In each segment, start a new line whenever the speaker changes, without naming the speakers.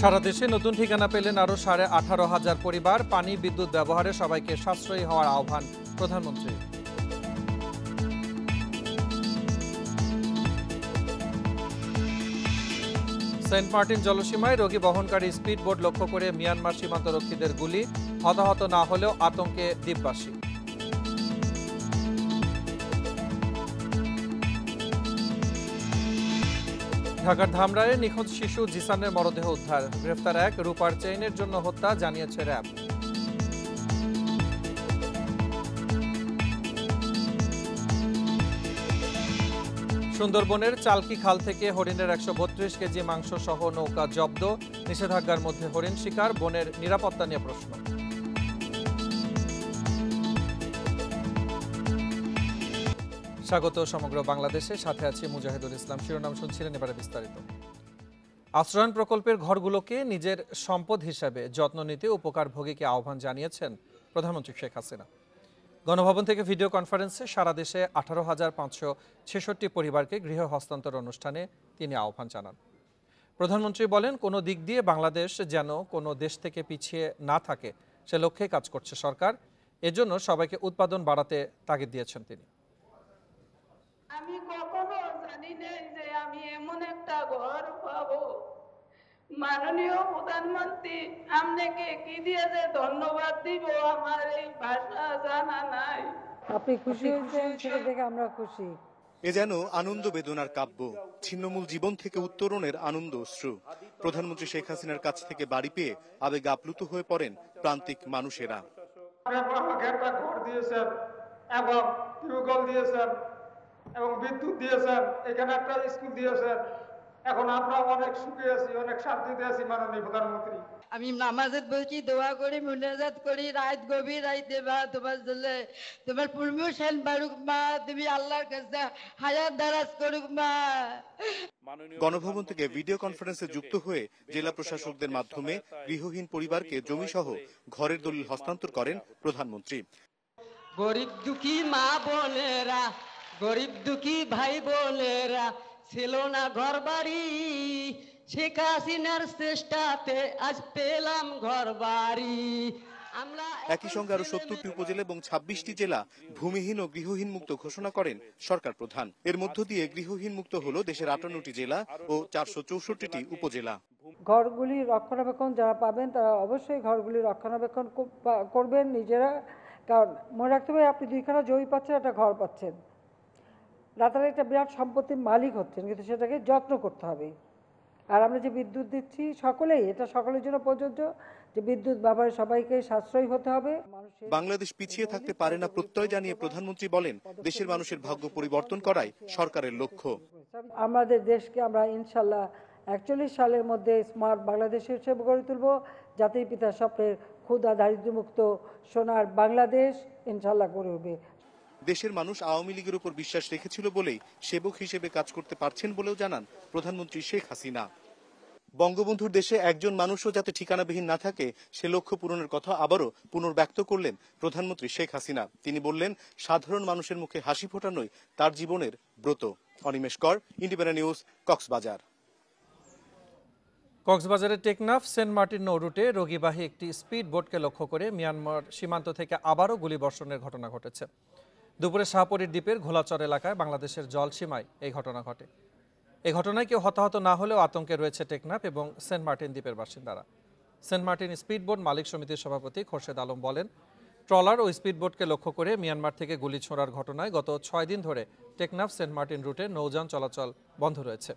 সারা দেশে নতুন ঠিকানা পেলেন আরও 18,500 পরিবার। পানি বিদ্যুৎ ব্যবহারে সবাইকে সাশ্রয়ী হওয়ার আহ্বান প্রধানমন্ত্রী। সেন্ট মার্টিন জলসীমায় রোগী বহনকারী স্পিড বোট লক্ষ্য করে মিয়ানমার সীমান্তরক্ষীদের গুলি, হতাহত না হলেও আতঙ্কে দ্বীপবাসী। ঢাকার ধামরায়ে নিখোঁজ শিশু জিসানের মরদেহ উদ্ধার, গ্রেফতার এক, রূপার চেইনের জন্য হত্যা জানিয়েছে র্যাব। সুন্দরবনের চালকি খাল থেকে হরিণের 132 কেজি মাংস সহ নৌকা জব্দ, নিষেধাজ্ঞার মধ্যে হরিণ শিকার, বনের নিরাপত্তা নিয়ে প্রশ্ন। স্বাগত সমগ্র বাংলাদেশে, সাথে আছি মুজাহিদুল ইসলাম। শিরোনাম শুনছিলেন, এবারে বিস্তারিত। আশ্রয়ণ প্রকল্পের ঘরগুলোকে নিজের সম্পদ হিসাবে যত্ন নিতে উপকারভোগীকে আহ্বান জানিয়েছেন প্রধানমন্ত্রী শেখ হাসিনা। গণভবন থেকে ভিডিও কনফারেন্সে সারা দেশে 18,566 পরিবারকে গৃহ হস্তান্তর অনুষ্ঠানে তিনি আহ্বান জানান। প্রধানমন্ত্রী বলেন, কোনো দিক দিয়ে বাংলাদেশ যেন কোনো দেশ থেকে পিছিয়ে না থাকে সে লক্ষ্যে কাজ করছে সরকার। এজন্য সবাইকে উৎপাদন বাড়াতে তাগিদ দিয়েছেন তিনি।
আমি কখনো জানি না যে আমি এমন একটা ঘর পাবো। মাননীয় প্রধানমন্ত্রী, আপনাকে কি দিয়ে যে ধন্যবাদ দিব আমার এই ভাষা জানা নাই।
আপনি খুশি হয়েছেন, সেটা দেখে আমরা খুশি।
এ যেন আনন্দ বেদনার কাব্য, ছিন্নমূল জীবন থেকে উত্তরণের আনন্দ অশ্রু। প্রধানমন্ত্রী শেখ হাসিনার কাছ থেকে বাড়ি পেয়ে আবেগে আপ্লুত হয়ে পড়েন প্রান্তিক মানুষেরা।
আমাকে একটা ঘর দিয়েছেন এবং টিউবওয়েল দিয়েছেন এবং বিদ্যুৎ দিয়েছেন, এখানে একটা স্কুল দিয়েছেন। এখন আমরা অনেক সুখে আছি, অনেক শান্তিতে আছি মাননীয় প্রধানমন্ত্রী।
আমি নামাজের বসি, দোয়া করি, মুনাজাত করি, রাত গভীর রাইতে মা তোমার জন্য, তোমার প্রমোশন বাড়ুক মা, তুমি আল্লাহর কাছে হায়াত দারাজ করুক মা।
গণভবন থেকে ভিডিও কনফারেন্সে যুক্ত হয়ে জেলা প্রশাসকদের মাধ্যমে গৃহহীন পরিবারকে জমি সহ ঘরের দলিল হস্তান্তর করেন প্রধানমন্ত্রী।
গরিব দুঃখী মা বোনেরা, গরিব দুঃখী ভাই বোনেরা ছিল না ঘর বাড়ি, শেখ হাসিনার চেষ্টাতে আজ পেলাম ঘর বাড়ি।
একই সঙ্গে আরো 70টি উপজেলা এবং 26টি জেলা ভূমিহীন ও গৃহহীন মুক্ত ঘোষণা করেন সরকার প্রধান। এর মধ্য দিয়ে গৃহহীন মুক্ত হলো দেশের 58টি জেলা ও 464টি উপজেলা।
ঘরগুলি রক্ষণাবেক্ষণ যারা পাবেন তারা অবশ্যই ঘরগুলি রক্ষণাবেক্ষণ করবেন নিজেরা। কারণ মনে রাখতে হবে, আপনি 2খানা জমি পাচ্ছেন, একটা ঘর পাচ্ছেন, রাতারাতি একটা বিরাট সম্পত্তির মালিক হচ্ছেন, কিন্তু সেটাকে যত্ন করতে হবে। আর আমরা যে বিদ্যুৎ দিচ্ছি সকলেই, এটা সকলের জন্য প্রযোজ্য যে বিদ্যুৎ ব্যবহারে সবাইকে সাশ্রয়ী হতে হবে।
বাংলাদেশ পিছিয়ে থাকতে পারে না প্রত্যয় জানিয়ে প্রধানমন্ত্রী বলেন, দেশের মানুষের ভাগ্য পরিবর্তন করাই সরকারের লক্ষ্য।
আমাদের দেশকে আমরা ইনশাল্লাহ 41 সালের মধ্যে স্মার্ট বাংলাদেশ হিসেবে গড়ে তুলব। জাতির পিতার স্বপ্নের ক্ষুধা দারিদ্র্যমুক্ত সোনার বাংলাদেশ ইনশাল্লাহ গড়ে উঠবে।
দেশের মানুষ আওয়ামী লীগের উপর বিশ্বাস রেখেছিল বলেই সেবক হিসেবে কাজ করতে পারছেন বলেও জানান প্রধানমন্ত্রী শেখ হাসিনা। বঙ্গবন্ধুর দেশে একজন মানুষও যাতে ঠিকানাবিহীন না থাকে সে লক্ষ্য পূরণের কথা আবারও পুনর্ব্যক্ত করলেন প্রধানমন্ত্রী শেখ হাসিনা। তিনি বললেন, সাধারণ মানুষের মুখে হাসি ফোটানোই তার জীবনের ব্রত। অনিমেষ কর, ইন্ডিপেন্ডেন্ট নিউজ, কক্সবাজার।
কক্সবাজারের টেকনাফ সেন্ট মার্টিন নৌ রুটে রোগীবাহী একটি স্পিড বোটকে লক্ষ্য করে মিয়ানমার সীমান্ত থেকে আবারও গুলিবর্ষণের ঘটনা ঘটেছে। দুপুরে শাহপরীর দ্বীপের ঘোলাচর এলাকায় বাংলাদেশের জলসীমায় এই ঘটনা ঘটে। এই ঘটনায় কেউ হতাহত না হলেও আতঙ্কে রয়েছে টেকনাফ এবং সেন্ট মার্টিন দ্বীপের বাসিন্দারা। সেন্ট মার্টিন স্পিডবোট মালিক সমিতির সভাপতি খোরশেদ আলম বলেন, ট্রলার ও স্পিডবোটকে লক্ষ্য করে মিয়ানমার থেকে গুলি ছোড়ার ঘটনায় গত 6 দিন ধরে টেকনাফ সেন্ট মার্টিন রুটে নৌযান চলাচল বন্ধ রয়েছে।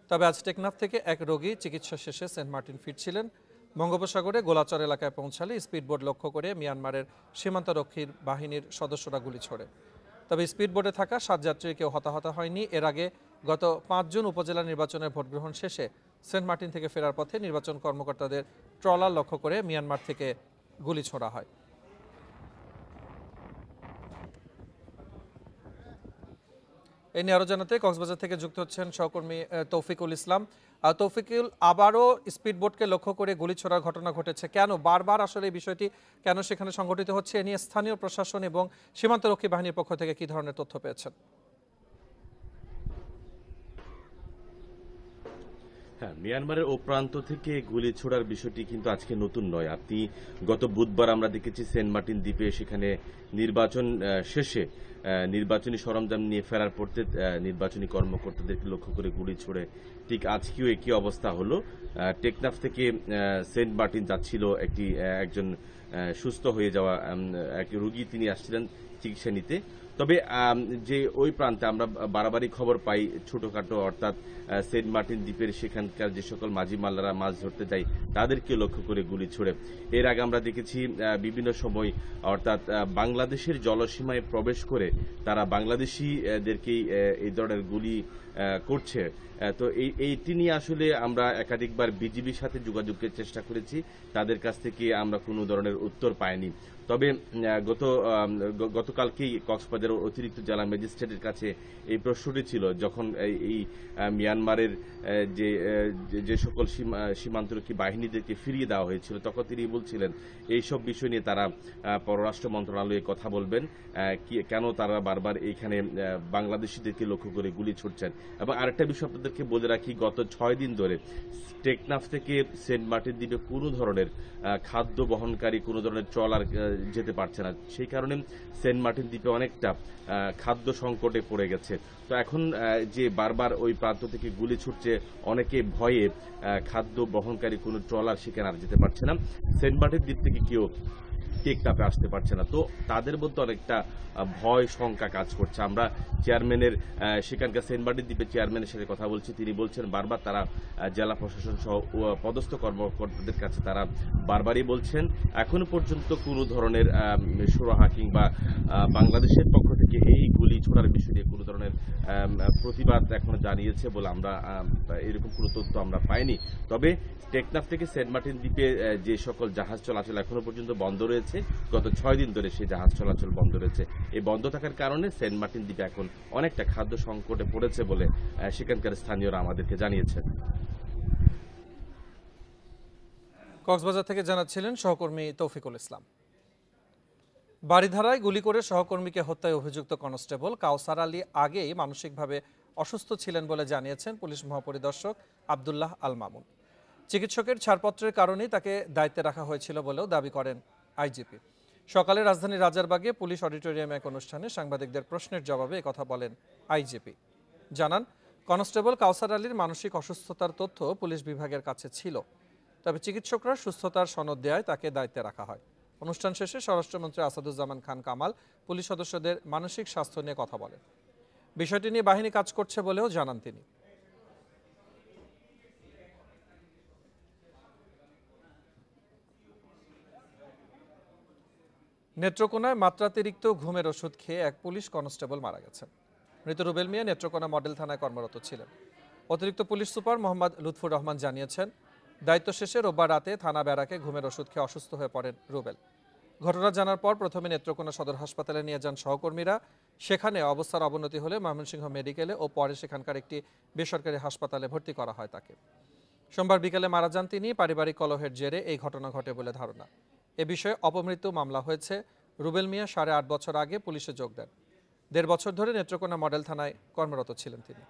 তবে আজ টেকনাফ থেকে এক রোগী চিকিৎসা শেষে সেন্ট মার্টিন ফিরছিলেন। বঙ্গোপসাগরে গোলাচর এলাকায় পৌঁছালে স্পিডবোট লক্ষ্য করে মিয়ানমারের সীমান্তরক্ষী বাহিনীর সদস্যরা গুলি ছোড়ে। তবে স্পিডবোটে থাকা 7 যাত্রী কেউ হতাহত হয়নি। এর আগে গত 5 জুন উপজেলা নির্বাচনের ভোটগ্রহণ শেষে সেন্ট মার্টিন থেকে ফেরার পথে নির্বাচন কর্মকর্তাদের ট্রলার লক্ষ্য করে মিয়ানমার থেকে গুলি ছোড়া হয়। এই নিয়ে আরো জানাতে কক্সবাজার থেকে যুক্ত হচ্ছেন সহকর্মী তৌফিকুল ইসলাম। তৌফিকুল, আবারও স্পিডবোটকে লক্ষ্য করে গুলি ছোড়ার ঘটনা ঘটেছে, কেন বারবার আসলে এই বিষয়টি কেন সেখানে সংঘটিত হচ্ছে, এ নিয়ে স্থানীয় প্রশাসন এবং সীমান্তরক্ষী বাহিনীর পক্ষ থেকে কি ধরনের তথ্য পেয়েছেন?
হ্যাঁ, মিয়ানমারের ও প্রান্ত থেকে গুলি ছোড়ার বিষয়টি কিন্তু আজকে নতুন নয়। আপনি গত বুধবার আমরা দেখেছি সেন্ট মার্টিন দ্বীপে সেখানে নির্বাচন শেষে নির্বাচনী সরঞ্জাম নিয়ে ফেরার পড়তে নির্বাচনী কর্মকর্তাদেরকে লক্ষ্য করে গুলি ছোড়ে ঠিক আজকেও একই অবস্থা হলো। টেকনাফ থেকে সেন্ট মার্টিন যাচ্ছিল একজন সুস্থ হয়ে যাওয়া এক রোগী, তিনি আসছিলেন চিকিৎসা নিতে। তবে যে ওই প্রান্তে আমরা বারবারই খবর পাই ছোটখাটো অর্থাৎ সেন্ট মার্টিন দ্বীপের সেখানকার যে সকল মাঝি মাল্লারা মাছ ধরতে যায় তাদেরকে লক্ষ্য করে গুলি ছোড়ে। এর আগে আমরা দেখেছি বিভিন্ন সময় অর্থাৎ বাংলাদেশের জলসীমায় প্রবেশ করে তারা বাংলাদেশিদেরকেই এই ধরনের গুলি করছে। তো এইটি নিয়ে আসলে আমরা একাধিকবার বিজিবির সাথে যোগাযোগের চেষ্টা করেছি, তাদের কাছ থেকে আমরা কোনো ধরনের উত্তর পাইনি। তবে গতকালকেই কক্সবাজার অতিরিক্ত জেলা ম্যাজিস্ট্রেটের কাছে এই প্রশ্নটি ছিল, যখন এই মিয়ানমারের যে সকল সীমান্তরক্ষী বাহিনীদেরকে ফিরিয়ে দেওয়া হয়েছিল, তখন তিনি বলছিলেন এইসব বিষয় নিয়ে তারা পররাষ্ট্র মন্ত্রণালয়ে কথা বলবেন, কেন তারা বারবার এইখানে বাংলাদেশিদেরকে লক্ষ্য করে গুলি ছুটছেন। এবং আরেকটা বিষয় আপনাদেরকে বলে রাখি, গত 6 দিন ধরে টেকনাফ থেকে সেন্ট মার্টিন দ্বীপে কোনো ধরনের খাদ্য বহনকারী কোনো ধরনের ট্রলার যেতে পারছে না। সেই কারণে সেন্ট মার্টিন দ্বীপে অনেকটা খাদ্য সংকটে পড়ে গেছে। তো এখন যে বারবার ওই প্রান্ত থেকে গুলি ছুটছে, অনেকে ভয়ে খাদ্য বহনকারী কোনো ট্রলার সেখানে আর যেতে পারছে না, সেন্ট মার্টিন দ্বীপ থেকে কেউ টেকনাফে আসতে পারছে না। তো তাদের মধ্যে অনেকটা ভয় শঙ্কা কাজ করছে। আমরা চেয়ারম্যানের সেখানকার সেন্ট মার্টিন দ্বীপের চেয়ারম্যানের সাথে কথা বলছি, তিনি বলছেন বারবার তারা জেলা প্রশাসন সহ পদস্থ কর্মকর্তাদের কাছে তারা বারবারই বলছেন এখনো পর্যন্ত কোনো ধরনের সুরাহা কিংবা বাংলাদেশের পক্ষ থেকে এই গুলি ছোড়ার বিষয় নিয়ে কোনো ধরনের প্রতিবাদ এখনো জানিয়েছে বলে আমরা এরকম কোনো তথ্য আমরা পাইনি। তবে টেকনাফ থেকে সেন্ট মার্টিন দ্বীপে যে সকল জাহাজ চলাচল এখনো পর্যন্ত বন্ধ রয়েছে, গত 6 দিন ধরে সেই জাহাজ চলাচল বন্ধ রয়েছে। এই বন্ধ থাকার কারণে সেন্ট মার্টিন দ্বীপে এখন অনেকটা খাদ্য সংকটে পড়েছে বলে সেখানকার স্থানীয়রা আমাদেরকে জানিয়েছেন।
কক্সবাজার থেকে জানাচ্ছিলেন সহকর্মী তৌফিকুল ইসলাম। বারিধারায় গুলি করে সহকর্মীকে হত্যায় অভিযুক্ত কনস্টেবল কাউসার আলী আগেই মানসিকভাবে অসুস্থ ছিলেন বলে জানিয়েছেন পুলিশ মহাপরিদর্শক আব্দুল্লাহ আল মামুন। চিকিৎসকের ছাড়পত্রের কারণেই তাকে দায়িত্বে রাখা হয়েছিল বলেও দাবি করেন আইজিপি। সকালে রাজধানীর রাজারবাগে পুলিশ অডিটোরিয়ামে এক অনুষ্ঠানে সাংবাদিকদের প্রশ্নের জবাবে একথা বলেন আইজিপি। জানান, কনস্টেবল কাউসার আলীর মানসিক অসুস্থতার তথ্য পুলিশ বিভাগের কাছে ছিল, তবে চিকিৎসকরা সুস্থতার সনদ দেওয়ায় তাকে দায়িত্বে রাখা হয়। অনুষ্ঠান শেষে স্বরাষ্ট্রমন্ত্রী আসাদুজ্জামান খান কামাল পুলিশ সদস্যদের মানসিক স্বাস্থ্য নিয়ে কথা বলেন। বিষয়টি নিয়ে বাহিনী কাজ করছে বলেও জানান তিনি। নেত্রকোনায় মাত্রাতিরিক্ত ঘুমের ওষুধ খেয়ে এক পুলিশ কনস্টেবল মারা গেছেন। মৃত রুবেল মিয়া নেত্রকোনা মডেল থানায় কর্মরত ছিলেন। অতিরিক্ত পুলিশ সুপার মোহাম্মদ লুৎফুর রহমান জানিয়েছেন, দায়িত্ব শেষে রোববার রাতে থানা ব্যারাকে ঘুমের ওষুধ খেয়ে অসুস্থ হয়ে পড়েন রুবেল। ঘটনা জানার পর প্রথমে নেত্রকোনা সদর হাসপাতালে নিয়ে যান সহকর্মীরা। সেখানে অবস্থার অবনতি হলে ময়মনসিংহ মেডিকেলে ও পরে সেখানকার একটি বেসরকারি হাসপাতালে ভর্তি করা হয় তাকে। সোমবার বিকেলে মারা যান তিনি। পারিবারিক কলহের জেরে এই ঘটনা ঘটে বলে ধারণা। এ বিষয়ে অপমৃত্যু মামলা হয়েছে। রুবেল মিয়া 8.5 বছর আগে পুলিশে যোগ দেন। 1.5 বছর ধরে নেত্রকোনা মডেল থানায় কর্মরত ছিলেন তিনি।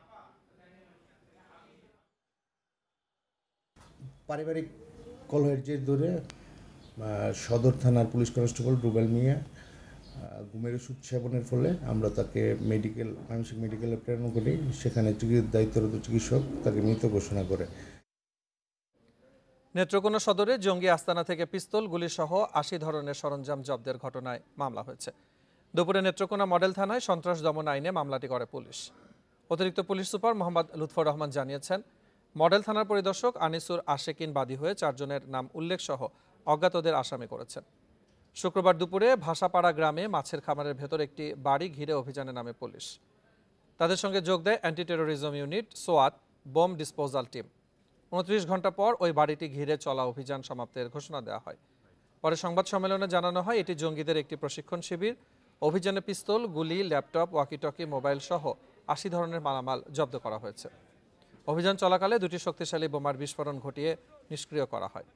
পারিবারিক কলহের জের ধরে সদর থানার পুলিশ কনস্টেবল রুবেল মিয়া ঘুমের ওষুধ সেবনের ফলে আমরা তাকে মানসিক মেডিকেলে প্রেরণ করি। সেখানে দায়িত্বরত চিকিৎসক তাকে মৃত ঘোষণা করে।
নেত্রকোনা সদরে জঙ্গি আস্তানা থেকে পিস্তল, গুলি সহ 80 ধরনের সরঞ্জাম জব্দের ঘটনায় মামলা হয়েছে। দুপুরে নেত্রকোনা মডেল থানায় সন্ত্রাস দমন আইনে মামলাটি করে পুলিশ। অতিরিক্ত পুলিশ সুপার মোহাম্মদ লুৎফর রহমান জানিয়েছেন, মডেল থানার পরিদর্শক আনিসুর আশেকিন বাদী হয়ে 4 জনের নাম উল্লেখ সহ অজ্ঞাতদের আসামি করেছেন। শুক্রবার দুপুরে ভাষাপাড়া গ্রামে মাছের খামারের ভেতর একটি বাড়ি ঘিরে অভিযানে নামে পুলিশ। তাদের সঙ্গে যোগ দেয় অ্যান্টি টেরোরিজম ইউনিট, সোয়াত, বোম ডিসপোজাল টিম। 29 ঘন্টা পর ওই বাড়িটি ঘিরে চলা অভিযান সমাপ্তের ঘোষণা দেওয়া হয়। পরে সংবাদ সম্মেলনে জানানো হয়, এটি জঙ্গিদের একটি প্রশিক্ষণ শিবির। অভিযানে পিস্তল, গুলি, ল্যাপটপ, ওয়াকিটকি, মোবাইল সহ 80 ধরনের মালামাল জব্দ করা হয়েছে। অভিযান চলাকালে 2টি শক্তিশালী বোমার বিস্ফোরণ ঘটিয়ে নিষ্ক্রিয় করা হয়।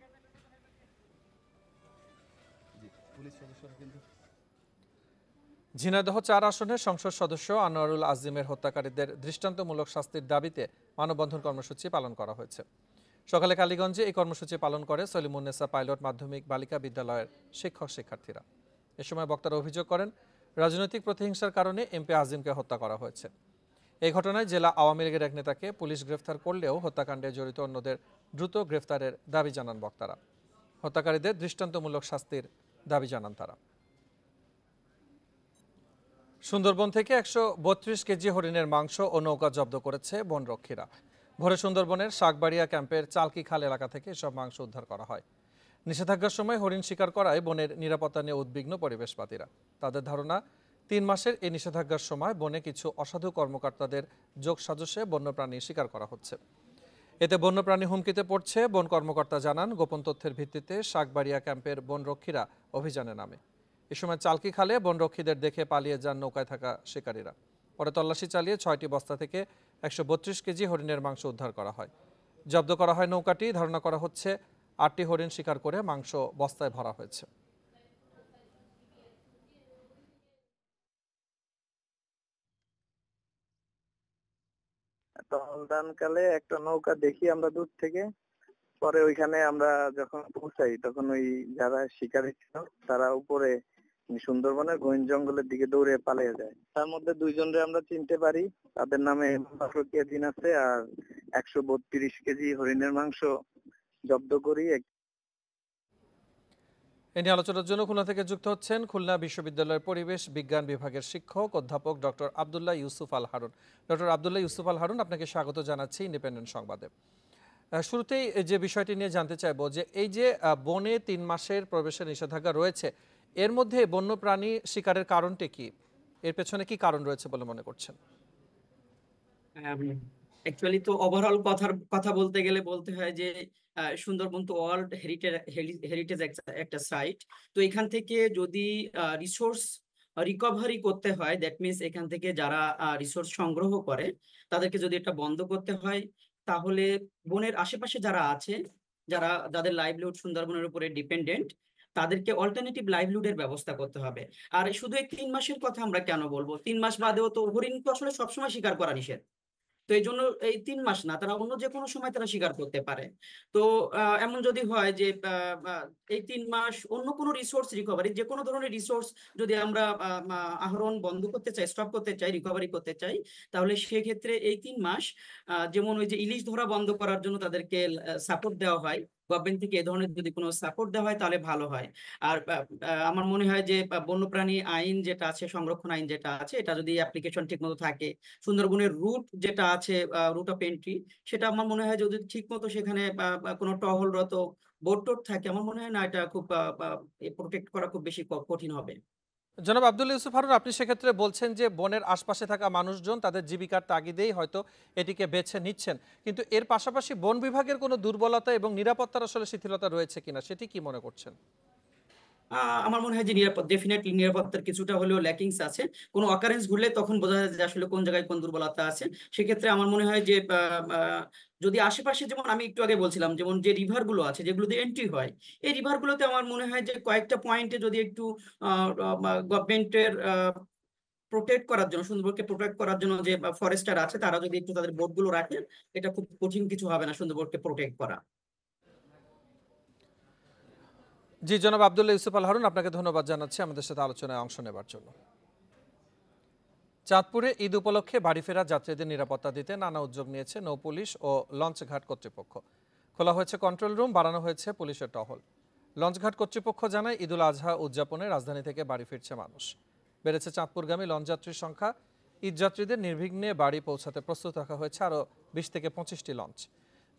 ঝিনাইদহ 4 আসনের সংসদ সদস্য আনোয়ারুল আজিমের হত্যাকারীদের দৃষ্টান্তমূলক শাস্তির দাবিতে মানববন্ধন কর্মসূচি পালন করা হয়েছে। সকালে কালীগঞ্জে এই কর্মসূচি পালন করে সলিমুন্নেসা পাইলট মাধ্যমিক বালিকা বিদ্যালয়ের শিক্ষক শিক্ষার্থীরা। এ সময় বক্তারা অভিযোগ করেন, রাজনৈতিক প্রতিহিংসার কারণে এমপি আজিমকে হত্যা করা হয়েছে। এই ঘটনায় জেলা আওয়ামী লীগের এক নেতাকে পুলিশ গ্রেফতার করলেও হত্যাকাণ্ডে জড়িত অন্যদের দ্রুত গ্রেফতারের দাবি জানান বক্তারা। হত্যাকারীদের দৃষ্টান্তমূলক শাস্তির দাবি জানান তারা। সুন্দরবন থেকে 132 কেজি হরিণের মাংস ও নৌকা জব্দ করেছে বনরক্ষীরা। ভোরে সুন্দরবনের শাকবাড়িয়া ক্যাম্পের চালকি খাল এলাকা থেকে এসব মাংস উদ্ধার করা হয়। নিষেধাজ্ঞার সময় হরিণ শিকার করায় বনের নিরাপত্তা নিয়ে উদ্বিগ্ন পরিবেশবাদীরা। তাদের ধারণা, 3 মাসের এই নিষেধাজ্ঞার সময় বনে কিছু অসাধু কর্মকর্তাদের যোগসাজশে বন্যপ্রাণী শিকার করা হচ্ছে। এতে বন্যপ্রাণী হুমকিতে পড়ছে। বন কর্মকর্তা জানান, গোপন তথ্যের ভিত্তিতে শাকবাড়িয়া ক্যাম্পের বনরক্ষীরা অভিযানে নামে। এ সময় চালকি খালে বনরক্ষীদের দেখে পালিয়ে যান নৌকায় থাকা শিকারীরা। পরে তল্লাশি চালিয়ে 6টি বস্তা থেকে 132 কেজি হরিণের মাংস উদ্ধার করা হয়। জব্দ করা হয় নৌকাটি। ধারণা করা হচ্ছে 8টি হরিণ শিকার করে মাংস বস্তায় ভরা হয়েছে।
তখনকালে একটা নৌকা দেখি আমরা দূর থেকে, পরে ওইখানে আমরা যখন পৌঁছাই তখন ওই যারা শিকারী ছিল তারা উপরে সুন্দরবনের গহীন জঙ্গলের দিকে দৌড়ে পালিয়ে যায়। তার মধ্যে 2 জনরে আমরা চিনতে পারি, তাদের নামে দিন আছে। আর 132 কেজি হরিণের মাংস জব্দ করি।
এ নিয়ে আলোচনার জন্য খুলনা থেকে যুক্ত হচ্ছেন খুলনা বিশ্ববিদ্যালয়ের পরিবেশ বিজ্ঞান বিভাগের শিক্ষক অধ্যাপক ডক্টর আব্দুল্লাহ ইউসুফ আল হারুন। ডক্টর আব্দুল্লাহ ইউসুফ আল হারুন, আপনাকে স্বাগত জানাচ্ছি ইন্ডিপেন্ডেন্ট সংবাদে। শুরুতেই যে বিষয়টি নিয়ে জানতে চাইব যে এই যে বনে 3 মাসের প্রবেশের নিষেধাজ্ঞা রয়েছে, এর মধ্যে বন্যপ্রাণী শিকারের কারণটি কি? এর পেছনে কি কারণ রয়েছে বলে মনে করছেন?
অ্যাকচুয়ালি তো ওভারঅল কথা বলতে গেলে বলতে হয় যে সুন্দরবন তো ওয়ার্ল্ড হেরিটেজ একটা সাইট। তো এখান থেকে যদি রিসোর্স রিকভারি করতে হয়, দ্যাট মিনস এখান থেকে যারা রিসোর্স সংগ্রহ করে তাদেরকে যদি এটা বন্ধ করতে হয়, তাহলে বনের আশেপাশে যারা আছে, যাদের লাইভলিহুড সুন্দরবনের উপরে ডিপেন্ডেন্ট, তাদেরকে অল্টারনেটিভ লাইভলিহুডের ব্যবস্থা করতে হবে। আর শুধু এই 3 মাসের কথা আমরা কেন বলবো? 3 মাস বাদেও তো হরিণ তো আসলে সবসময় শিকার করা নিষেধ। তো এই জন্য এই 3 মাস না, তারা অন্য যে কোনো সময় তারা স্বীকার করতে পারে। তো এমন যদি হয় যে এই 3 মাস অন্য কোনো রিসোর্স রিকভারি, যে কোনো ধরনের রিসোর্স যদি আমরা আহরণ বন্ধ করতে চাই, স্টপ করতে চাই, রিকভারি করতে চাই, তাহলে সেক্ষেত্রে এই 3 মাস যেমন ওই যে ইলিশ ধরা বন্ধ করার জন্য তাদেরকে সাপোর্ট দেওয়া হয়, গভর্নমেন্ট থেকে এই ধরনের যদি কোনো সাপোর্ট দেওয়া হয় তাহলে ভালো হয়। আর আমার মনে হয় যে বন্যপ্রাণী আইন যেটা আছে, সংরক্ষণ আইন যেটা আছে, এটা যদি অ্যাপ্লিকেশন ঠিক মতো থাকে, সুন্দরবনের রুট যেটা আছে, রুট অফ এন্ট্রি, সেটা আমার মনে হয় যদি ঠিক মতো সেখানে কোনো টহলরত বোট টোট থাকে, আমার মনে হয় না এটা খুব প্রোটেক্ট করা খুব বেশি কঠিন হবে।
জনাব আব্দুল্লাহ ইউসুফ হারুন, আপনি সেক্ষেত্রে বলছেন যে বনের আশপাশে থাকা মানুষজন তাদের জীবিকার তাগিদেই হয়তো এটিকে বেছে নিচ্ছেন, কিন্তু এর পাশাপাশি বন বিভাগের কোনো দুর্বলতা এবং নিরাপত্তার আসলে শিথিলতা রয়েছে কিনা, সেটি কি মনে করছেন?
আমার মনে হয় যে ডেফিনেটলি নিরাপত্তার কিছুটা হলেও ল্যাকিংস আছে। কোনো অকারেন্স ঘটলে তখন বোঝা যায় যে আসলে কোন জায়গায় কোন দুর্বলতা আছে। সেক্ষেত্রে আমার মনে হয় যে যদি আশেপাশে, যেমন আমি একটু আগে বলছিলাম, যেমন যে রিভার গুলো আছে যেগুলোতে এন্ট্রি হয়, এই রিভার গুলোতে আমার মনে হয় যে কয়েকটা পয়েন্টে যদি একটু গভর্নমেন্টের প্রোটেক্ট করার জন্য, সুন্দরবনকে প্রোটেক্ট করার জন্য যে ফরেস্টার আছে, তারা যদি একটু তাদের বোট গুলো রাখেন, এটা খুব কঠিন কিছু হবে না সুন্দরবনকে প্রোটেক্ট করা।
জি, জনাব আব্দুল্লাহ ইউসুফ আল হারুন, আপনাকে ধন্যবাদ জানাচ্ছি আমাদের সাথে আলোচনায় অংশ নেবার জন্য। চাঁদপুরে ঈদ উপলক্ষে বাড়ি ফেরা যাত্রীদের নিরাপত্তা দিতে নানা উদ্যোগ নিয়েছে নৌ পুলিশ ও লঞ্চঘাট কর্তৃপক্ষ। খোলা হয়েছে কন্ট্রোল রুম, বাড়ানো হয়েছে পুলিশের টহল। লঞ্চঘাট কর্তৃপক্ষ জানায়, ঈদুল আজহা উদযাপনে রাজধানী থেকে বাড়ি ফিরছে মানুষ। বেড়েছে চাঁদপুরগামী লঞ্চযাত্রীর সংখ্যা। ঈদ যাত্রীদের নির্বিঘ্নে বাড়ি পৌঁছাতে প্রস্তুত রাখা হয়েছে আরও 20 থেকে 25টি লঞ্চ।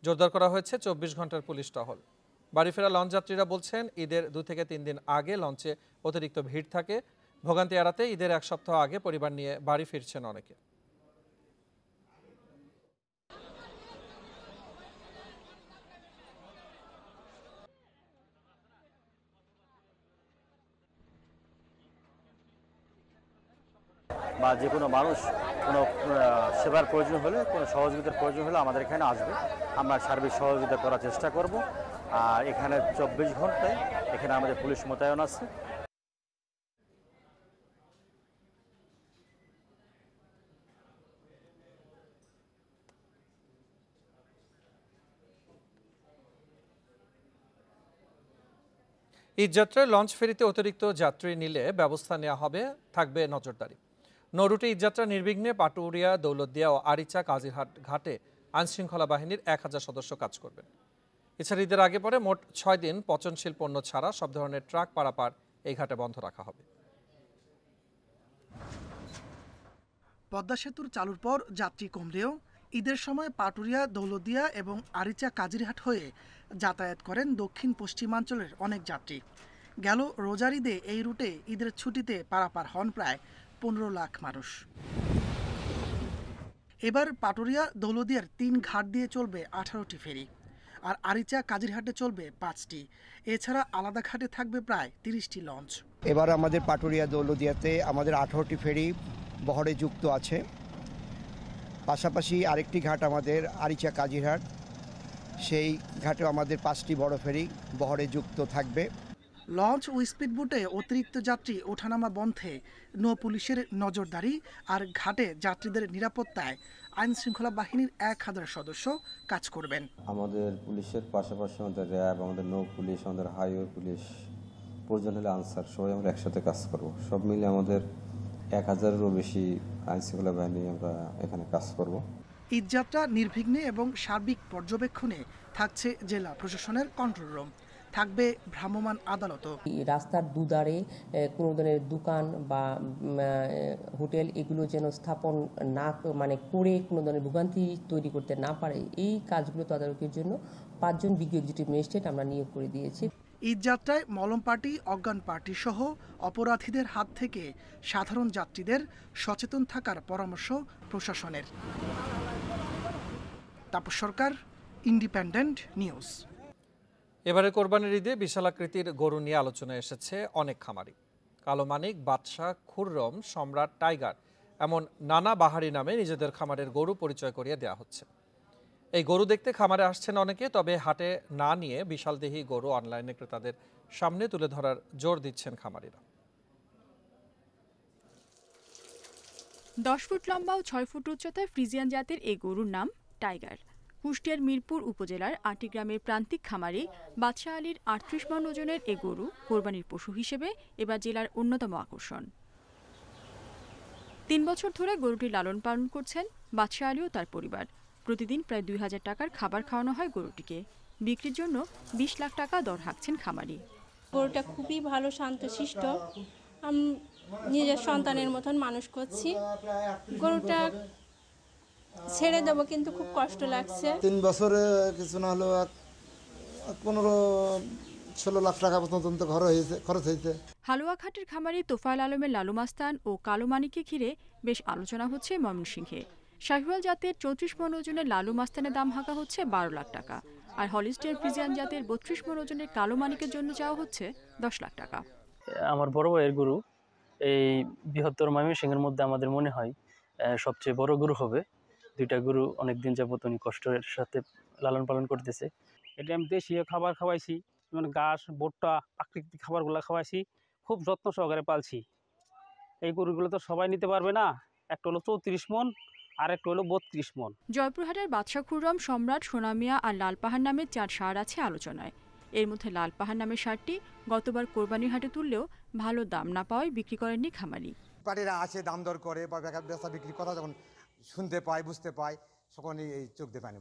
জোরদার করা হয়েছে 24 ঘন্টার পুলিশ টহল। বাড়ি ফেরা লঞ্চ যাত্রীরা বলছেন, ঈদের 2 থেকে 3 দিন আগে লঞ্চে অতিরিক্ত ভিড় থাকে। ভোগান্তি এড়াতে ঈদের 1 সপ্তাহ আগে পরিবার নিয়ে বাড়ি ফিরছেন অনেকে।
বা যে কোনো মানুষ কোনো সেবার প্রয়োজন হলে, কোনো সহযোগিতার প্রয়োজন হলে আমাদের এখানে আসবে, আমরা সার্বিক সহযোগিতা করার চেষ্টা করব। আর এখানে 24 ঘন্টায় এখানে আমাদের পুলিশ মোতায়েন আছে।
ঈদযাত্রায় লঞ্চ ফেরিতে অতিরিক্ত যাত্রী নিলে ব্যবস্থা নেওয়া হবে, থাকবে নজরদারি। নৌরুটে ঈদযাত্রা নির্বিঘ্নে পাটুরিয়া, দৌলতদিয়া ও আরিচা কাজিরহাট ঘাটে আইনশৃঙ্খলা বাহিনীর 1000 সদস্য কাজ করবেন। এছাড়া ঈদের আগে পরে মোট 6 দিন পচনশীল পণ্য ছাড়া সব ধরনের ট্রাক পারাপার এই ঘাটে বন্ধ রাখা হবে।
পদ্মা সেতুর চালুর পর যাত্রী কমলেও ঈদের সময় পাটুরিয়া, দৌলতদিয়া এবং আরিচা কাজিরহাট হয়ে যাতায়াত করেন দক্ষিণ পশ্চিমাঞ্চলের অনেক যাত্রী। গেল রোজার ঈদে এই রুটে ঈদের ছুটিতে পারাপার হন প্রায় 15 লাখ মানুষ। এবার পাটুরিয়া, দৌলতদিয়ার 3 ঘাট দিয়ে চলবে 18টি ফেরি, আর আরিচা কাজিরহাটে চলবে 5টি। এছাড়া আলাদা ঘাটে থাকবে প্রায় 30টি লঞ্চ।
এবার আমাদের পাটুরিয়া, দৌলতদিয়াতে আমাদের 18টি ফেরি বহরে যুক্ত আছে। পাশাপাশি আরেকটি ঘাট আমাদের আরিচা কাজিরহাট, সেই ঘাটেও আমাদের 5টি বড় ফেরি বহরে যুক্ত থাকবে।
লঞ্চ ও স্পিডবোটে অতিরিক্ত যাত্রী ওঠানামা বন্ধে নৌ পুলিশের নজরদারি আর ঘাটে যাত্রীদের নিরাপত্তায় আইন শৃঙ্খলা বাহিনীর 1000 সদস্য কাজ করবেন।
আমাদের পুলিশের পাশাপাশি আমাদের র্যাব, আমাদের নৌ পুলিশ, আমাদের হাইওয়ে পুলিশ, প্রয়োজন হলে আনসার, সবাই আমরা একসাথে কাজ করব। সব মিলে আমাদের 1000-এরও বেশি আইন শৃঙ্খলা বাহিনী আমরা এখানে কাজ করব।
ঈদযাত্রা নির্বিঘ্নে এবং সার্বিক পর্যবেক্ষণে থাকছে জেলা প্রশাসনের কন্ট্রোল রুম, থাকবে ভ্রাম্যমাণ আদালতও।
রাস্তার দুধারে কোনো ধরনের দোকান বা হোটেল এগুলো যেন স্থাপন না করে কোনো ধরনের ভোগান্তি তৈরি করতে না পারে, এই কাজগুলো তদারকির জন্য 5 জন বিজ্ঞ এক্সিকিউটিভ ম্যাজিস্ট্রেট আমরা নিয়োগ করে দিয়েছি।
ঈদযাত্রায় মলম পার্টি, অজ্ঞান পার্টি সহ অপরাধীদের হাত থেকে সাধারণ যাত্রীদের সচেতন থাকার পরামর্শ প্রশাসনের। তাপস সরকার, ইন্ডিপেন্ডেন্ট নিউজ।
এবারে কোরবানির ঈদে বিশালাকৃতির গরু নিয়ে আলোচনায় এসেছে অনেক খামারি। কালো মানিক, বাদশাহ, খুররম, সম্রাট, টাইগার এমন নানা বাহারি নামে নিজেদের খামারের গরু পরিচয় করিয়ে দেওয়া হচ্ছে। এই গরু দেখতে খামারে আসছেন অনেকে, তবে হাটে না নিয়ে বিশালদেহী গরু অনলাইনে ক্রেতাদের সামনে তুলে ধরার জোর দিচ্ছেন খামারিরা।
10 ফুট লম্বা ও 6 ফুট উচ্চতায় ফ্রিজিয়ান জাতের এই গরুর নাম টাইগার। কুষ্টিয়ার মিরপুর উপজেলার আটি গ্রামের প্রান্তিক খামারি বাদশাহ আলীর 38 মণ ওজনের এ গরু কোরবানির পশু হিসেবে এবার জেলার অন্যতম আকর্ষণ। 3 বছর ধরে গরুটি লালন পালন করছেন বাদশাহ আলী ও তার পরিবার। প্রতিদিন প্রায় 2000 টাকার খাবার খাওয়ানো হয় গরুটিকে। বিক্রির জন্য 20 লাখ টাকা দর হাঁকছেন খামারি।
গরুটা খুবই ভালো, শান্তশিষ্ট, আমি নিজের সন্তানের মতন মানুষ করছি। গরুটা ছেড়ে দেবো কিন্তু খুব কষ্ট লাগছে।
3 বছরে কিছু না হলেও 15-16 লাখ টাকা পর্যন্ত খরচ হয়েছে।
হালুয়াঘাটের খামারি তোফায়েল আলমের লালু মাস্তান ও কালো মানিককে ঘিরে বেশ আলোচনা হচ্ছে ময়মনসিংহে। শাহিওয়াল জাতের 34 মণ ওজনের লালু মাস্তানের দাম হাঁকা হচ্ছে 12 লাখ টাকা, আর হলিস্টার ফ্রিজিয়ান জাতের 32 মণ ওজনের কালো মানিকের জন্য চাওয়া হচ্ছে 10 লাখ টাকা।
আমার বড় ভাইয়ের গরু এই বৃহত্তর ময়মনসিংহের মধ্যে আমাদের মনে হয় সবচেয়ে বড় গরু হবে। 2টা গরু অনেকদিন যাবত উনি কষ্টের সাথে লালন পালন করতেছে।
এটা আমি দেশীয় খাবার খাওয়াইছি, মানে ঘাস, ভুট্টা, প্রাকৃতিক খাবারগুলো খাওয়াইছি, খুব যত্ন সহকারে পালছি। এই গরুগুলো তো সবাই নিতে পারবে না, একটা হলো 34 মণ আর একটা হলো 32 মণ।
জয়পুরহাটের বাদশাহ খুররম, সম্রাট, সোনামিয়া আর লালপাহাড় নামে 4 ষাঁড় আছে আলোচনায়। এর মধ্যে লালপাহাড় নামের ষাঁড়টি গতবার কোরবানির হাটে তুললেও ভালো দাম না পাওয়ায় বিক্রি করেননি খামারি।
পাটিরা আসে, দাম দর করে বা বেচা বিক্রি কথা যখন শুনতে পায়, বুঝতে পায়, তখনই এই চোখ দিয়ে পানি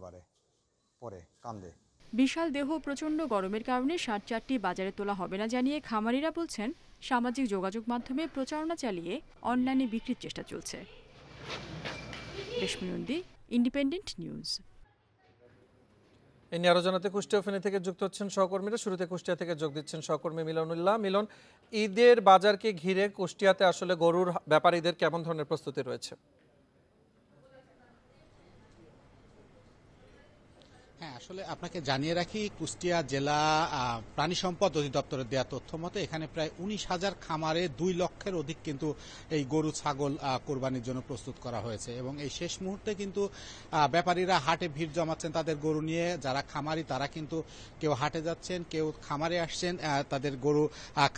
পরে কান্দে।
বিশাল দেহ প্রচণ্ড গরমের কারণে ষাঁড় 4টি বাজারে তোলা হবে না জানিয়ে খামারিরা বলছেন সামাজিক যোগাযোগ মাধ্যমে প্রচারণা চালিয়ে অনলাইনে বিক্রির চেষ্টা চলছে। রেশমি নন্দী, ইন্ডিপেন্ডেন্ট নিউজ।
এই নিয়ে আরো জানাতে কুষ্টিয়া ফেনী থেকে যুক্ত হচ্ছেন সহকর্মীরা। শুরুতে কুষ্টিয়া থেকে যোগ দিচ্ছেন সহকর্মী মিলনুল্লাহ। মিলন, ঈদের বাজারকে ঘিরে কুষ্টিয়াতে আসলে গরুর ব্যাপারীদের কেমন ধরনের প্রস্তুতি রয়েছে?
হ্যাঁ, আসলে আপনাকে জানিয়ে রাখি, কুষ্টিয়া জেলা প্রাণী সম্পদ অধিদপ্তরের দেওয়া তথ্য মতে এখানে প্রায় 19,000 খামারে 2 লক্ষের অধিক কিন্তু এই গরু ছাগল কোরবানির জন্য প্রস্তুত করা হয়েছে। এবং এই শেষ মুহূর্তে কিন্তু ব্যাপারীরা হাটে ভিড় জমাচ্ছেন তাদের গরু নিয়ে। যারা খামারি তারা কিন্তু কেউ হাটে যাচ্ছেন, কেউ খামারে আসছেন, তাদের গরু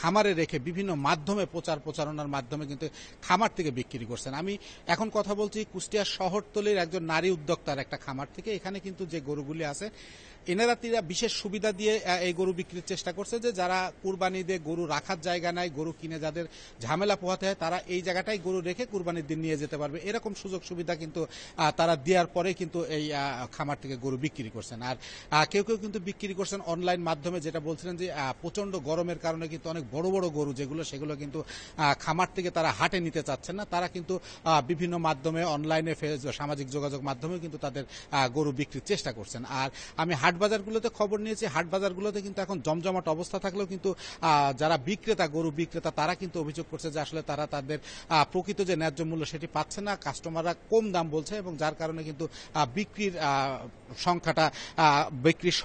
খামারে রেখে বিভিন্ন মাধ্যমে প্রচারণার মাধ্যমে কিন্তু খামার থেকে বিক্রি করছেন। আমি এখন কথা বলছি কুষ্টিয়া শহরতলির একজন নারী উদ্যোক্তার একটা খামার থেকে। এখানে কিন্তু যে গরুগুলি আছে এনারা বিশেষ সুবিধা দিয়ে এই গরু বিক্রির চেষ্টা করছে যে যারা কুরবানি দিয়ে গরু রাখার জায়গা নাই, গরু কিনে যাদের ঝামেলা পোহাতে হয়, তারা এই জায়গাটাই গরু রেখে কুরবানির দিন নিয়ে যেতে পারবে। এরকম সুযোগ সুবিধা কিন্তু তারা দেওয়ার পরে কিন্তু এই খামার থেকে গরু বিক্রি করছেন। আর কেউ কেউ কিন্তু বিক্রি করছেন অনলাইন মাধ্যমে, যেটা বলছিলেন যে প্রচন্ড গরমের কারণে কিন্তু অনেক বড় বড় গরু সেগুলো কিন্তু খামার থেকে তারা হাটে নিতে চাচ্ছেন না, তারা কিন্তু বিভিন্ন মাধ্যমে অনলাইনে সামাজিক যোগাযোগ মাধ্যমে কিন্তু তাদের গরু বিক্রির চেষ্টা করছেন। আর আমি হাট বাজারগুলোতে খবর নিয়েছি, হাট বাজারগুলোতে কিন্তু এখন জমজমাট অবস্থা থাকলেও কিন্তু যারা বিক্রেতা, গরু বিক্রেতা, তারা কিন্তু অভিযোগ করছে যে আসলে তারা তাদের প্রকৃত যে ন্যায্য মূল্য সেটি পাচ্ছে না, কাস্টমাররা কম দাম বলছে এবং যার কারণে কিন্তু বিক্রির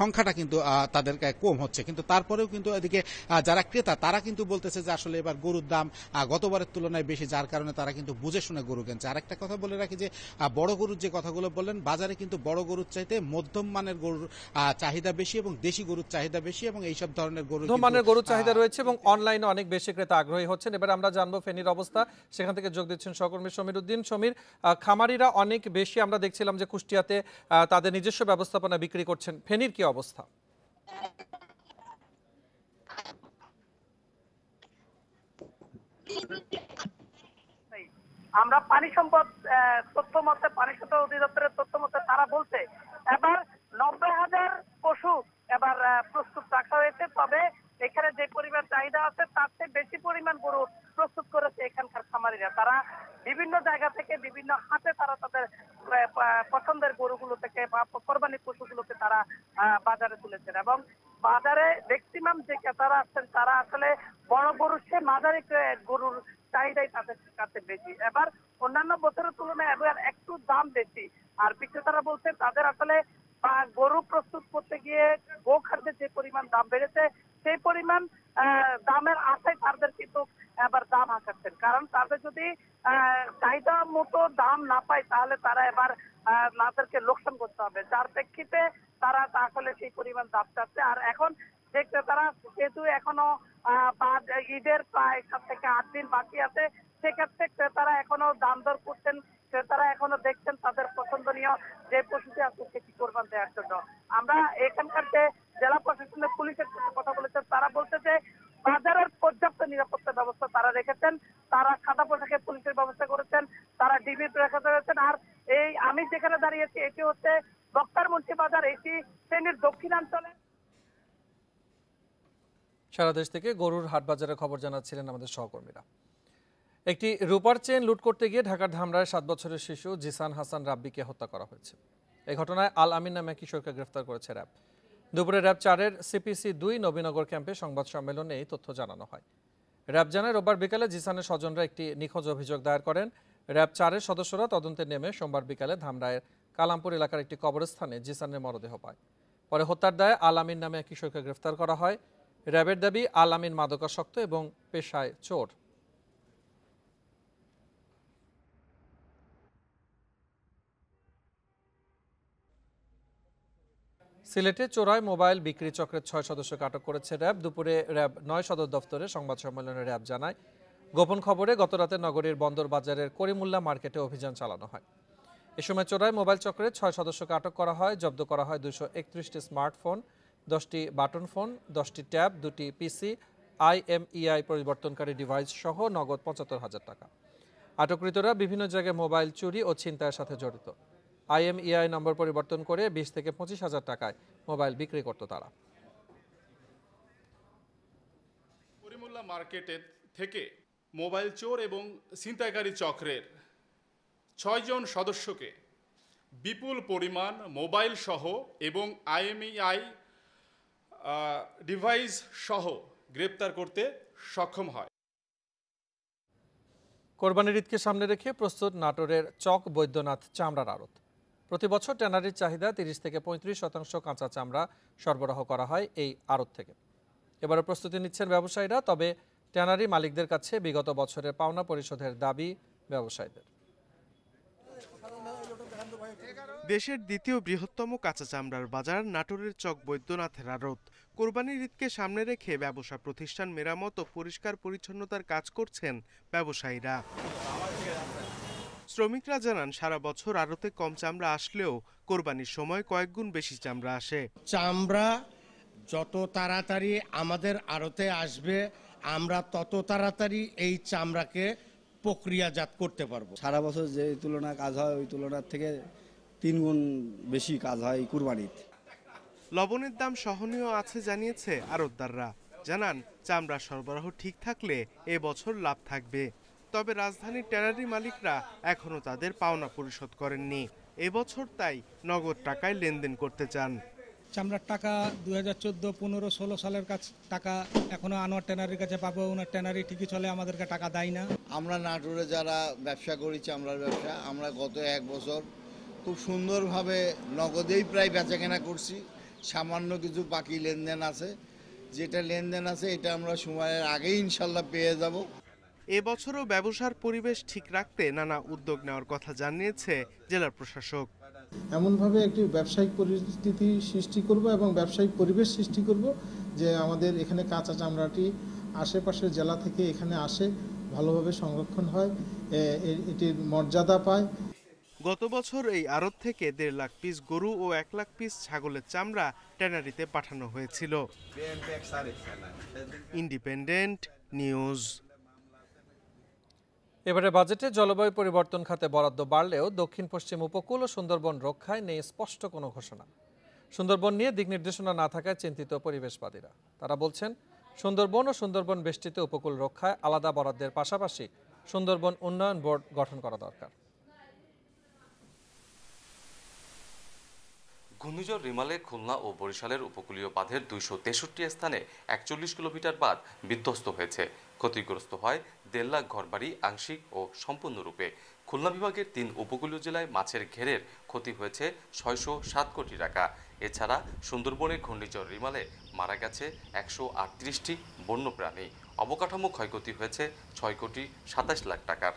সংখ্যাটা কিন্তু তাদের কম হচ্ছে। কিন্তু তারপরেও কিন্তু এদিকে যারা ক্রেতা তারা কিন্তু বলতেছে যে আসলে এবার গরুর দাম গতবারের তুলনায় বেশি, যার কারণে তারা কিন্তু বুঝে শুনে গরু কিনছে। আরেকটা কথা বলে রাখি যে বড় গরুর যে কথাগুলো বললেন, বাজারে কিন্তু বড় গরুর চাইতে মধ্যম মানের গরুর চাহিদা বেশি এবং দেশি গরুর চাহিদা বেশি এবং এইসব ধরনের
গরুর চাহিদা রয়েছে এবং অনলাইনে অনেক বেশি ক্রেতা আগ্রহী হচ্ছেন। এবার আমরা জানবো ফেনীর অবস্থা, সেখান থেকে যোগ দিচ্ছেন সহকর্মী সমীর উদ্দিন। সমীর, খামারিরা অনেক বেশি, আমরা দেখছিলাম যে কুষ্টিয়াতে তাদের নিজস্ব ব্যবস্থাপনা বিক্রি করছেন, ফেনীর কি অবস্থা?
আমরা পানি সম্পদ তথ্য মতে, পানি সম্পদ অধিদপ্তরের তথ্য মতে তারা বলছে এবার 90,000 পশু এবার প্রস্তুত রাখা হয়েছে। তবে এখানে যে পরিমাণ চাহিদা আছে তার চেয়ে বেশি পরিমাণ গরু প্রস্তুত করেছে এখানকার খামারিরা। তারা বিভিন্ন জায়গা থেকে বিভিন্ন হাটে তারা তাদের পছন্দের গরুগুলো থেকে বা কোরবানি পশুগুলোকে তারা বাজারে তুলেছেন এবং বাজারে ম্যাক্সিমাম যে ক্রেতারা আছেন তারা আসলে বড় গরুর চেয়ে মাঝারি গরুর চাহিদাই তাদের কাছে বেশি। এবার অন্যান্য বছরের তুলনায় এবার একটু দাম বেশি। আর বিক্রেতারা বলছে তাদের আসলে গরু প্রস্তুত করতে গিয়ে গোখাদ্যের যে পরিমাণ দাম বেড়েছে সেই পরিমাণ দামের আশায় তাদের কিন্তু এবার দাম হাঁকাচ্ছেন। কারণ তাদের যদি চাহিদা মতো দাম না পায় তাহলে তারা এবার তাদেরকে লোকসান করতে হবে, যার প্রেক্ষিতে তারা আসলে সেই পরিমাণ দাম চাচ্ছে। আর এখন যে ক্রেতারা যেহেতু এখনো ঈদের প্রায় 7 থেকে 8 দিন বাকি আছে, সেক্ষেত্রে ক্রেতারা এখনো দাম দর করছেন, ক্রেতারা এখনো দেখছেন তাদের পছন্দনীয় যে পশুটি আছে সেটি কোরবান দেওয়ার জন্য। আমরা এখানকার যে জেলা প্রশাসনের পুলিশের সাথে কথা বলেছেন, তারা বলছে যে বাজারের পর্যাপ্ত নিরাপত্তা ব্যবস্থা তারা রেখেছেন, তারা সাদা পোশাকে পুলিশের ব্যবস্থা করেছেন, তারা ডিবি ব্যবস্থা করেছেন। আর এই আমি যেখানে দাঁড়িয়েছি এটি হচ্ছে বক্তারমুন্সি বাজার, এটি ফেনীর দক্ষিণাঞ্চলে।
সারা দেশ থেকে গরুর হাট বাজারের খবর জানাচ্ছিলেন আমাদের সহকর্মীরা। একটি রূপার চেন লুট করতে গিয়ে ঢাকার ধামরায় 7 বছরের শিশু জিসান হাসান রাব্বিকে হত্যা করা হয়েছে। এই ঘটনায় আল আমিন নামে কিশোরকে গ্রেফতার করেছে র্যাব। দুপুরে র্যাব 4-এর সিপিসি 2 নবীনগর ক্যাম্পে সংবাদ সম্মেলনে এই তথ্য জানানো হয়। র্যাব জানায় রোববার বিকালে জিসানের স্বজনরা একটি নিখোঁজ অভিযোগ দায়ের করেন। র্যাব 4-এর সদস্যরা তদন্তে নেমে সোমবার বিকালে ধামরায়ের কালামপুর এলাকার একটি কবরস্থানে জিসানের মরদেহ পায়। পরে হত্যার দায়ে আল আমিন নামে এক কিশোরকে গ্রেফতার করা হয়। র্যাবের দাবি আল আমিন মাদকাসক্ত এবং পেশায় চোর। সিলেটে চোরাই মোবাইল বিক্রি চক্রের 6 সদস্যকে আটক করেছে র্যাব। দুপুরে র্যাব 9 সদর দফতরে সংবাদ সম্মেলনে র্যাব জানায়, গোপন খবরে গতরাতে নগরীর বন্দর বাজারের করিমুল্লাহ মার্কেটে অভিযান চালানো হয়। এ সময় চোরাই মোবাইল চক্রের 6 সদস্যকে আটক করা হয়। জব্দ করা হয় 231টি স্মার্টফোন, 10টি বাটন ফোন, 10টি ট্যাব, 2টি পিসি, IMEI পরিবর্তনকারী ডিভাইস সহ নগদ 75,000 টাকা। আটককৃতরা বিভিন্ন জায়গায় মোবাইল চুরি ও ছিনতাইয়ের সাথে জড়িত। IMEI নম্বর পরিবর্তন করে 20 থেকে 25,000 টাকায় মোবাইল বিক্রি করত তারা।
করিমুল্লাহ মার্কেটের থেকে মোবাইল চোর এবং ছিনতাইকারী চক্রের 6 জন সদস্যকে বিপুল পরিমাণ মোবাইল সহ এবং IMEI ডিভাইস সহ গ্রেপ্তার করতে সক্ষম হয়।
কোরবানির ঈদকে সামনে রেখে প্রস্তুত নাটোরের চক বৈদ্যনাথ চামড়ার আড়ত। প্রতি বছর ট্যানারির চাহিদা 30 থেকে 35% কাঁচা চামড়া সরবরাহ করা হয় এই আড়ত থেকে। এবারও প্রস্তুতি নিচ্ছেন ব্যবসায়ীরা, তবে ট্যানারি মালিকদের কাছে বিগত বছরের পাওনা পরিশোধের দাবি ব্যবসায়ীদের।
দেশের দ্বিতীয় বৃহত্তম কাঁচা চামড়ার বাজার নাটোরের চক বৈদ্যনাথের আড়ত। কোরবানির ঈদকে সামনে রেখে ব্যবসা প্রতিষ্ঠান মেরামত ও পরিষ্কার পরিচ্ছন্নতার কাজ করছেন ব্যবসায়ীরা। শ্রমিকরা জানান সারা বছর আড়তে কম চামড়া আসলেও কোরবানির সময় কয়েক গুণ বেশি চামড়া আসে।
চামড়া যত তাড়াতাড়ি আমাদের আড়তে আসবে আমরা তত তাড়াতাড়ি এই চামড়াকে প্রক্রিয়াজাত করতে পারবো।
সারা বছর যে তুলনায় কাজ হয় ওই তুলনার থেকে 3 গুণ বেশি কাজ হয় কুরবানিতে।
লবণের দাম সহনীয় আছে জানিয়েছে আড়তদাররা। জানান চামড়া সরবরাহ ঠিক থাকলে এবছর লাভ থাকবে। তবে রাজধানীর ট্যানারি মালিকরা এখনো তাদের পাওনা পরিশোধ করেননি। এবছর তাই নগদ টাকায় লেনদেন করতে চান।
চামড়ার টাকা 2014, 15, 16 সালের টাকা এখনো আনোয়ার ট্যানারির কাছে পাবো। ওনার ট্যানারি ঠিকই চলে, আমাদেরকে টাকা দেয় না।
আমরা নাটোরে যারা ব্যবসা করি চামড়ার ব্যবসা, আমরা গত 1 বছর খুব সুন্দরভাবে নগদেই প্রায় বেচাকেনা করছি। সামান্য কিছু বাকি লেনদেন আছে, যেটা লেনদেন আছে এটা আমরা সময়ের আগেই ইনশাল্লাহ পেয়ে যাব।
এবছরও ব্যবসার পরিবেশ ঠিক রাখতে নানা উদ্যোগ নেওয়ার কথা জানিয়েছে জেলা প্রশাসক।
এমনভাবে একটি ব্যবসায়িক পরিস্থিতি সৃষ্টি করব এবং ব্যবসায়িক পরিবেশ সৃষ্টি করব যে আমাদের এখানে কাঁচা চামড়াটি আশেপাশের জেলা থেকে এখানে আসে, ভালোভাবে সংরক্ষণ হয়, এটির মর্যাদা পায়।
গত বছর এই আড়ত থেকে 1.5 লাখ পিস গরু ও 1 লাখ পিস ছাগলের চামড়া ট্যানারিতে পাঠানো হয়েছিল। Independent news.
এবারে বাজেটে জলবায়ু পরিবর্তন খাতে বরাদ্দ বাড়লেও দক্ষিণ পশ্চিম উপকূল ও সুন্দরবন রক্ষায় নেই স্পষ্ট কোনো ঘোষণা। সুন্দরবন নিয়ে দিক নির্দেশনা না থাকায় চিন্তিত পরিবেশবাদীরা। তারা বলছেন সুন্দরবন ও সুন্দরবন বেষ্টিত উপকূল রক্ষায় আলাদা বরাদ্দের পাশাপাশি সুন্দরবন উন্নয়ন বোর্ড গঠন করা দরকার।
ঘূর্ণিঝড় রিমালে খুলনা ও বরিশালের উপকূলীয় বাঁধের 263 স্থানে 41 কিলোমিটার বাঁধ বিধ্বস্ত হয়েছে। ক্ষতিগ্রস্ত হয় 1.5 লাখ ঘরবাড়ি আংশিক ও সম্পূর্ণরূপে। খুলনা বিভাগের 3 উপকূলীয় জেলায় মাছের ঘেরের ক্ষতি হয়েছে 607 কোটি টাকা। এছাড়া সুন্দরবনে ঘূর্ণিঝড় রিমালে মারা গেছে 138টি বন্যপ্রাণী। অবকাঠামো ক্ষয়ক্ষতি হয়েছে 6 কোটি 27 লাখ টাকার।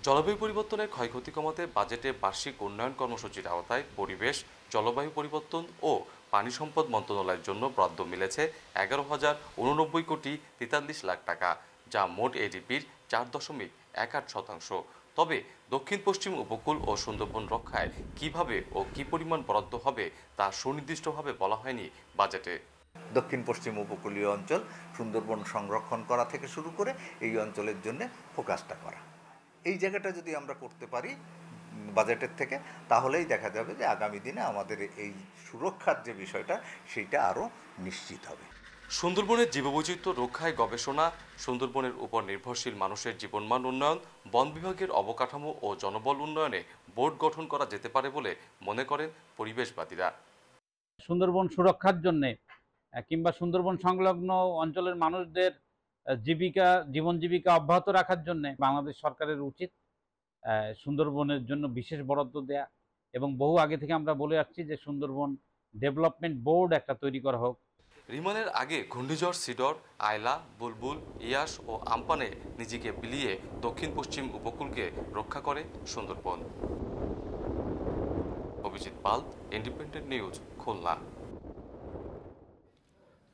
জলবায়ু পরিবর্তনের ক্ষয়ক্ষতি কমাতে বাজেটে বার্ষিক উন্নয়ন কর্মসূচির আওতায় পরিবেশ, জলবায়ু পরিবর্তন ও পানি সম্পদ মন্ত্রণালয়ের জন্য বরাদ্দ মিলেছে 11,089 কোটি 43 লাখ টাকা, যা মোট এডিপির 4.18%। তবে দক্ষিণ পশ্চিম উপকূল ও সুন্দরবন রক্ষায় কিভাবে ও কি পরিমাণ বরাদ্দ হবে তা সুনির্দিষ্টভাবে বলা হয়নি বাজেটে।
দক্ষিণ পশ্চিম উপকূলীয় অঞ্চল সুন্দরবন সংরক্ষণ করা থেকে শুরু করে এই অঞ্চলের জন্য ফোকাসটা করা, এই জায়গাটা যদি আমরা করতে পারি বাজেটের থেকে, তাহলেই দেখা যাবে যে আগামী দিনে আমাদের এই সুরক্ষার যে বিষয়টা সেইটা আরও নিশ্চিত হবে।
সুন্দরবনের জীববৈচিত্র্য রক্ষায় গবেষণা, সুন্দরবনের উপর নির্ভরশীল মানুষের জীবনমান উন্নয়ন, বন বিভাগের অবকাঠামো ও জনবল উন্নয়নে বোর্ড গঠন করা যেতে পারে বলে মনে করেন পরিবেশবাদীরা।
সুন্দরবন সুরক্ষার জন্য কিংবা সুন্দরবন সংলগ্ন অঞ্চলের মানুষদের জীবন জীবিকা অব্যাহত রাখার জন্য বাংলাদেশ সরকারের উচিত সুন্দরবনের জন্য বিশেষ বরাদ্দ দেয়া এবং বহু আগে থেকে আমরা বলে আসছি যে সুন্দরবন ডেভেলপমেন্ট বোর্ড একটা তৈরি করা হোক।
রিমানের আগে ঘূর্ণিঝড় সিডর, আয়লা, বুলবুল, ইয়াস ও আমপানে নিজেকে বিলিয়ে দক্ষিণ পশ্চিম উপকূলকে রক্ষা করে সুন্দরবন। অভিজিৎ পাল, ইন্ডিপেন্ডেন্ট নিউজ, খুলনা।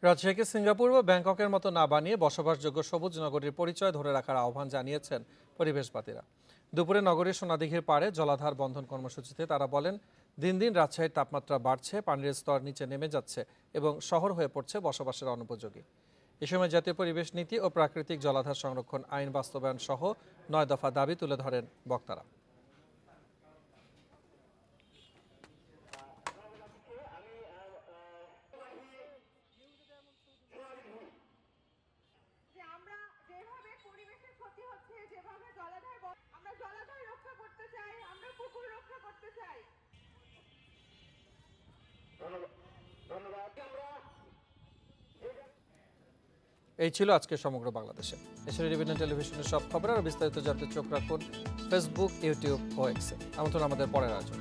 রাজশাহীকে সিঙ্গাপুর ও ব্যাংককের মতো না বানিয়ে বসবাসযোগ্য সবুজ নগরীর পরিচয় ধরে রাখার আহ্বান জানিয়েছেন পরিবেশবাদীরা। দুপুরে নগরীর সোনাদিঘির পাড়ে জলাধার বন্ধন কর্মসূচিতে তারা বলেন, দিন দিন রাজশাহীর তাপমাত্রা বাড়ছে, পানির স্তর নিচে নেমে যাচ্ছে এবং শহর হয়ে পড়ছে বসবাসের অনুপযোগী। এ সময় জাতীয় পরিবেশ নীতি ও প্রাকৃতিক জলাধার সংরক্ষণ আইন বাস্তবায়ন সহ 9 দফা দাবি তুলে ধরেন বক্তারা। এই ছিল আজকে সমগ্র বাংলাদেশে। এছাড়া ডিভিডেন্ট টেলিভিশনের সব খবর আর বিস্তারিত জানতে চোখ রাখুন ফেসবুক, ইউটিউব ও এক্সে। আমন্ত্রণ আমাদের পরের আয়োজন।